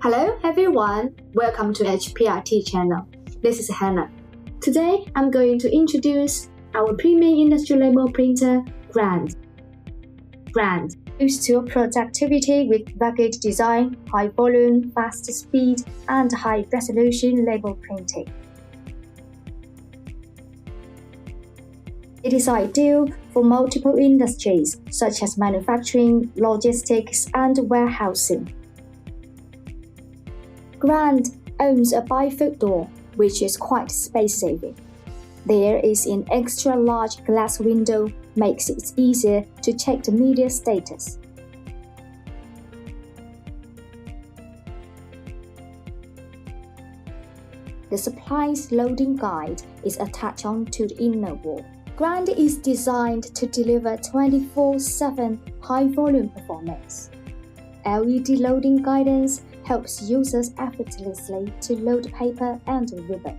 Hello everyone, welcome to HPRT channel. This is Hannah. Today I'm going to introduce our premium industrial label printer, Grand. Grand boosts your productivity with rugged design, high volume, fast speed, and high resolution label printing. It is ideal for multiple industries such as manufacturing, logistics, and warehousing. Grand owns a bifold door, which is quite space-saving. There is an extra large glass window, makes it easier to check the media status. The supplies loading guide is attached onto the inner wall. Grand is designed to deliver 24/7 high-volume performance. LED loading guidance helps users effortlessly to load paper and ribbon.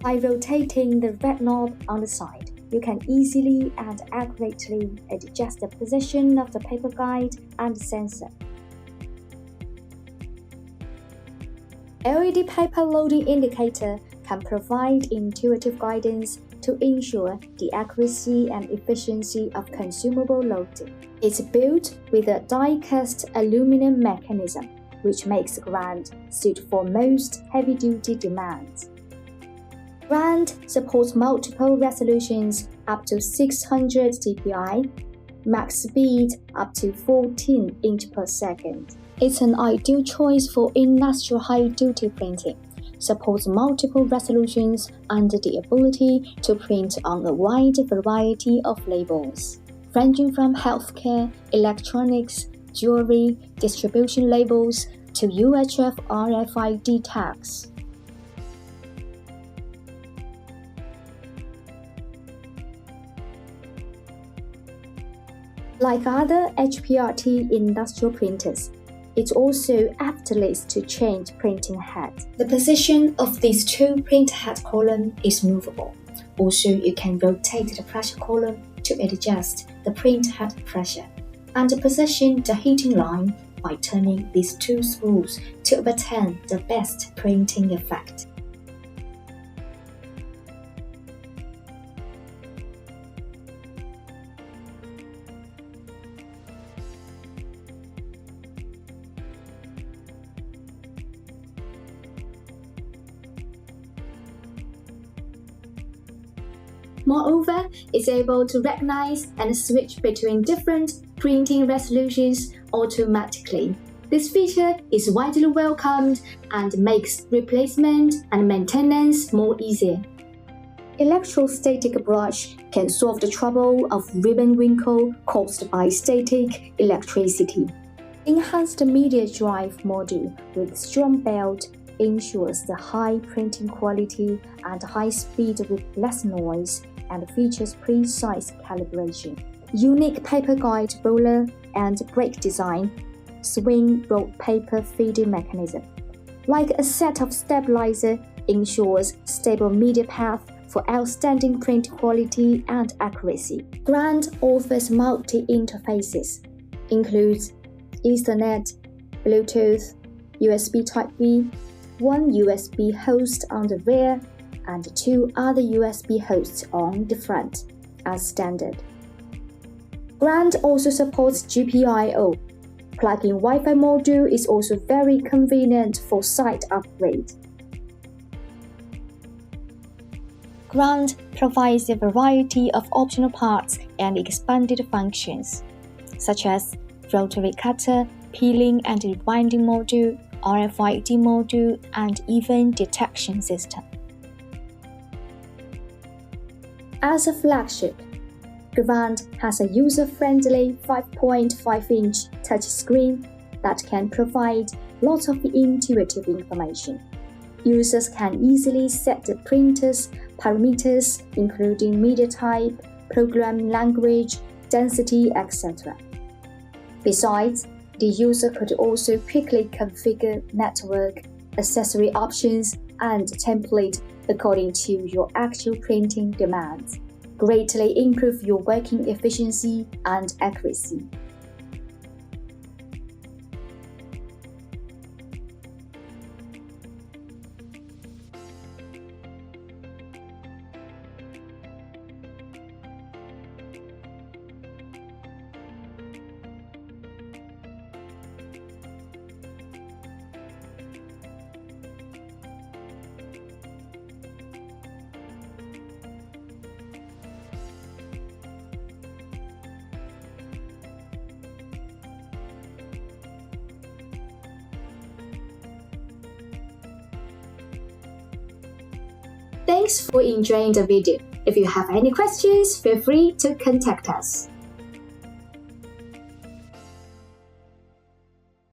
By rotating the red knob on the side, you can easily and accurately adjust the position of the paper guide and sensor. LED paper loading indicator can provide intuitive guidance to ensure the accuracy and efficiency of consumable loading. It's built with a die-cast aluminum mechanism, which makes Grand suited for most heavy-duty demands. Grand supports multiple resolutions up to 600 dpi, max speed up to 14 inches per second. It's an ideal choice for industrial high-duty printing, supports multiple resolutions and the ability to print on a wide variety of labels, ranging from healthcare, electronics, jewelry, distribution labels, to UHF RFID tags. Like other HPRT industrial printers, it's also effortless to change printing head. The position of these two print head columns is movable. Also, you can rotate the pressure column to adjust the print head pressure, and position the heating line by turning these two screws to obtain the best printing effect. Moreover, it's able to recognize and switch between different printing resolutions automatically. This feature is widely welcomed and makes replacement and maintenance more easier. Electrostatic brush can solve the trouble of ribbon wrinkle caused by static electricity. Enhanced media drive module with strong belt ensures the high printing quality and high speed with less noise, and features precise calibration. Unique paper guide roller and brake design, swing rolled paper feeding mechanism. Like a set of stabilizer, ensures stable media path for outstanding print quality and accuracy. Grand offers multi-interfaces, includes Ethernet, Bluetooth, USB Type-B, one USB host on the rear, and two other USB hosts on the front, as standard. Grand also supports GPIO. Plug-in Wi-Fi module is also very convenient for site upgrade. Grand provides a variety of optional parts and expanded functions, such as rotary cutter, peeling and rewinding module, RFID module, and even detection system. As a flagship, Grand has a user-friendly 5.5-inch touchscreen that can provide lots of intuitive information. Users can easily set the printer's parameters, including media type, program language, density, etc. Besides, the user could also quickly configure network, accessory options, and template according to your actual printing demands, greatly improve your working efficiency and accuracy. Thanks for enjoying the video. If you have any questions, feel free to contact us.